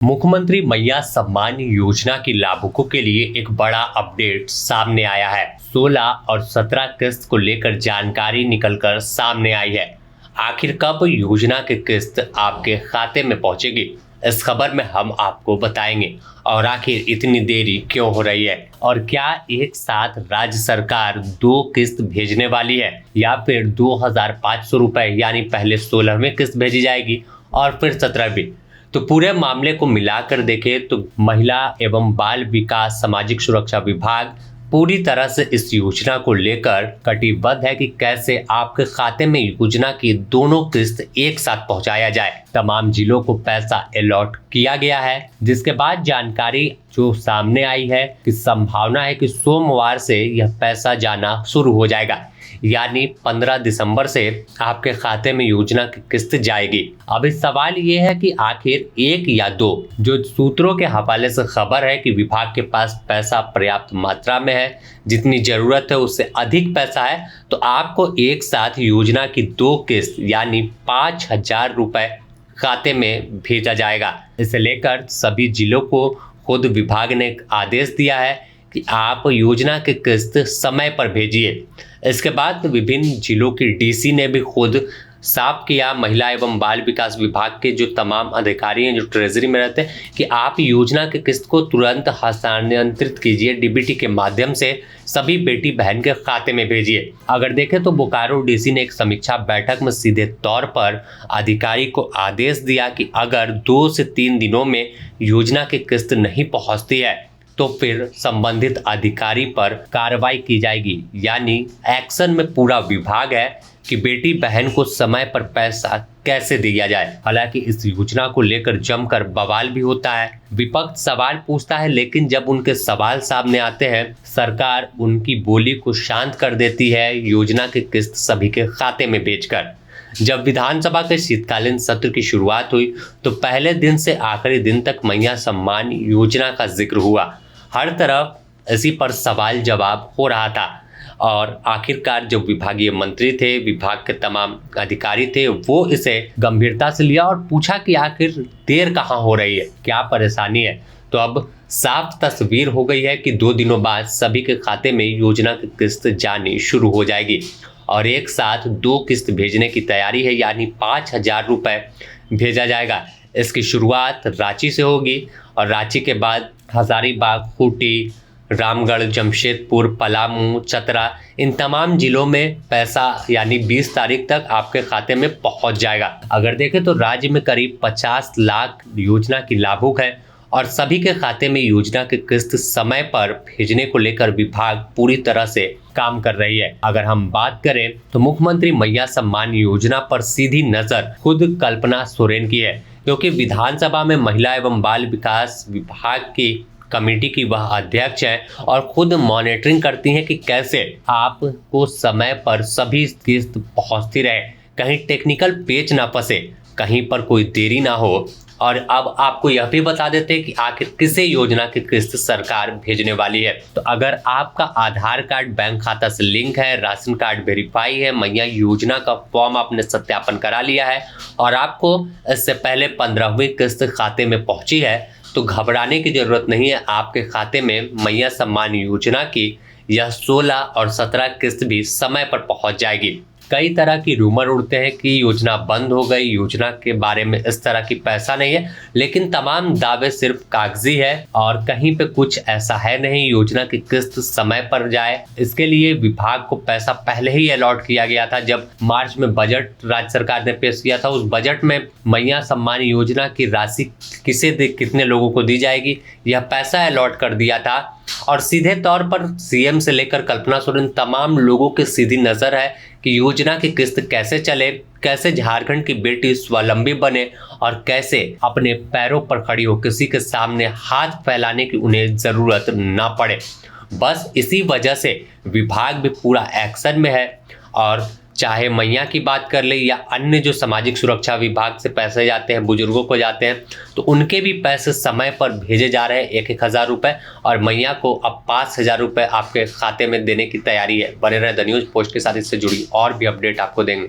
मुख्यमंत्री मैया सम्मान योजना की लाभुकों के लिए एक बड़ा अपडेट सामने आया है। 16 और 17 किस्त को लेकर जानकारी निकलकर सामने आई है। आखिर कब योजना की किस्त आपके खाते में पहुंचेगी, इस खबर में हम आपको बताएंगे। और आखिर इतनी देरी क्यों हो रही है, और क्या एक साथ राज्य सरकार 2 किस्त भेजने वाली है, या फिर 2500 रुपए यानी पहले 16वीं किस्त भेजी जाएगी और फिर 17वीं। तो पूरे मामले को मिलाकर देखें तो महिला एवं बाल विकास सामाजिक सुरक्षा विभाग पूरी तरह से इस योजना को लेकर कटिबद्ध है कि कैसे आपके खाते में योजना की दोनों किस्त एक साथ पहुंचाया जाए। तमाम जिलों को पैसा अलॉट किया गया है, जिसके बाद जानकारी जो सामने आई है कि संभावना है कि सोमवार से यह पैसा जाना शुरू हो जाएगा, यानी 15 दिसंबर से आपके खाते में योजना की किस्त जाएगी। अब इस सवाल ये है कि आखिर 1 या 2, जो सूत्रों के हवाले से खबर है कि विभाग के पास पैसा पर्याप्त मात्रा में है, जितनी जरूरत है उससे अधिक पैसा है, तो आपको एक साथ योजना की 2 किस्त यानी 5000 रुपए खाते में भेजा जाएगा। इसे लेकर सभी जिलों को खुद विभाग ने आदेश दिया है कि आप योजना की किस्त समय पर भेजिए। इसके बाद विभिन्न जिलों की डीसी ने भी खुद साफ किया महिला एवं बाल विकास विभाग के जो तमाम अधिकारी हैं जो ट्रेजरी में रहते हैं कि आप योजना की किस्त को तुरंत हस्तांतरित कीजिए, डीबीटी के माध्यम से सभी बेटी बहन के खाते में भेजिए। अगर देखें तो बोकारो डीसी ने एक समीक्षा बैठक में सीधे तौर पर अधिकारी को आदेश दिया कि अगर 2 से 3 दिनों में योजना की किस्त नहीं पहुंचती है तो फिर संबंधित अधिकारी पर कार्रवाई की जाएगी। यानी एक्शन में पूरा विभाग है कि बेटी बहन को समय पर पैसा कैसे दिया जाए। हालांकि इस योजना को लेकर जमकर बवाल भी होता है, विपक्ष सवाल पूछता है, लेकिन जब उनके सवाल सामने आते हैं सरकार उनकी बोली को शांत कर देती है योजना की किस्त सभी के खाते में भेजकर। जब विधानसभा के शीतकालीन सत्र की शुरुआत हुई तो पहले दिन से आखिरी दिन तक मैया सम्मान योजना का जिक्र हुआ। हर तरफ इसी पर सवाल जवाब हो रहा था, और आखिरकार जो विभागीय मंत्री थे, विभाग के तमाम अधिकारी थे, वो इसे गंभीरता से लिया और पूछा कि आखिर देर कहाँ हो रही है, क्या परेशानी है। तो अब साफ तस्वीर हो गई है कि 2 दिनों बाद सभी के खाते में योजना की किस्त जानी शुरू हो जाएगी और एक साथ 2 किस्त भेजने की तैयारी है, यानी 5000 रुपए भेजा जाएगा। इसकी शुरुआत रांची से होगी और रांची के बाद हजारीबाग, खूंटी, रामगढ़, जमशेदपुर, पलामू, चतरा, इन तमाम जिलों में पैसा यानी 20 तारीख तक आपके खाते में पहुंच जाएगा। अगर देखें तो राज्य में करीब 50 लाख योजना की लाभुक है और सभी के खाते में योजना की किस्त समय पर भेजने को लेकर विभाग पूरी तरह से काम कर रही है। अगर हम बात करें तो मुख्यमंत्री मैया सम्मान योजना पर सीधी नजर खुद कल्पना सोरेन की है, क्योंकि विधानसभा में महिला एवं बाल विकास विभाग की कमेटी की वह अध्यक्ष है और खुद मॉनिटरिंग करती हैं कि कैसे आपको समय पर सभी किस्त पहुंचती रहे, कहीं टेक्निकल पेच ना फंसे, कहीं पर कोई देरी ना हो। और अब आपको यह भी बता देते हैं कि आखिर किसे योजना की किस्त सरकार भेजने वाली है। तो अगर आपका आधार कार्ड बैंक खाता से लिंक है, राशन कार्ड वेरीफाई है, मैया योजना का फॉर्म आपने सत्यापन करा लिया है और आपको इससे पहले 15वीं किस्त खाते में पहुंची है, तो घबराने की जरूरत नहीं है। आपके खाते में मैया सम्मान योजना की यह 16 और 17 किस्त भी समय पर पहुंच जाएगी। कई तरह की रूमर उड़ते हैं कि योजना बंद हो गई, योजना के बारे में इस तरह की पैसा नहीं है, लेकिन तमाम दावे सिर्फ कागजी है और कहीं पे कुछ ऐसा है नहीं। योजना की किस्त समय पर जाए, इसके लिए विभाग को पैसा पहले ही अलॉट किया गया था। जब मार्च में बजट राज्य सरकार ने पेश किया था, उस बजट में मैया सम्मान योजना की राशि कितने लोगों को दी जाएगी, यह पैसा अलॉट कर दिया था। और सीधे तौर पर सीएम से लेकर कल्पना सोरेन तमाम लोगों की सीधी नजर है कि योजना की किस्त कैसे चले, कैसे झारखंड की बेटी स्वावलंबी बने और कैसे अपने पैरों पर खड़ी हो, किसी के सामने हाथ फैलाने की उन्हें जरूरत ना पड़े। बस इसी वजह से विभाग भी पूरा एक्शन में है। और चाहे मैया की बात कर ले या अन्य जो सामाजिक सुरक्षा विभाग से पैसे जाते हैं, बुजुर्गों को जाते हैं, तो उनके भी पैसे समय पर भेजे जा रहे हैं, 1-1 हज़ार रुपए, और मैया को अब 5000 रुपए आपके खाते में देने की तैयारी है। बने रहे द न्यूज़ पोस्ट के साथ, इससे जुड़ी और भी अपडेट आपको देंगे।